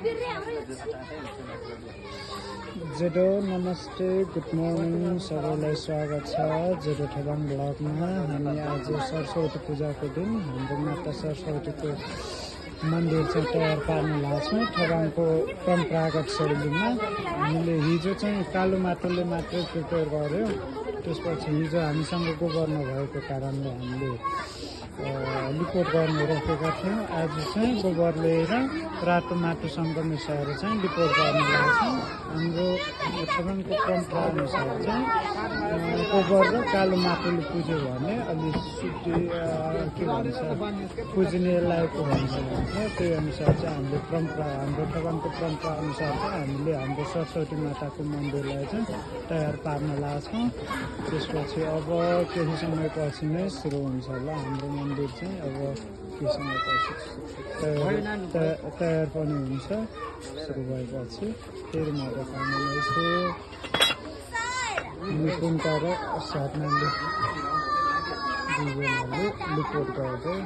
जेडो नमस्ते good morning सबैलाई स्वागत छ जेडो ठेबाङ ब्लगमा। हामी आज सरस्वती पूजाको दिन हाम्रो माता सरस्वतीको मन्दिर चाहिँ तयार पार्न लाग्छौँ ठेबाङको परम्परागत शैलीमा। हामीले हिजो चाहिँ कालो माटोले मात्रै प्रिपेयर गर्यो, त्यसपछि हिजो हामीसँग गोबर नभएको कारणले हामीले लिपोट गर्ने रोकेका थियौँ। आज चाहिँ गोबर लिएर रातो माटोसँग मिसाएर चाहिँ लिपोट गर्न लाग्छौँ। हाम्रो ठेबाङको परम्परा अनुसार चाहिँ गोबर र कालो माटोले पुज्यो भने अलि शुद्धि के भन्छ पुज्ने लायकको हुन्छ। त्यही अनुसार चाहिँ हाम्रो ठेबाङको परम्परा अनुसार चाहिँ हामीले हाम्रो सरस्वती माताको मन्दिरलाई चाहिँ तयार पार्न लाग्छौँ। त्यसपछि अब केही समयपछि नै सुरु हुन्छ होला हाम्रो मन्दिर चाहिँ। अब केही समयपछि तयार पनि हुन्छ। सुरु भएपछि फेरि म देखाउनेछु निपुणता र साधनाले दुईजनाले लिपोट गर्दै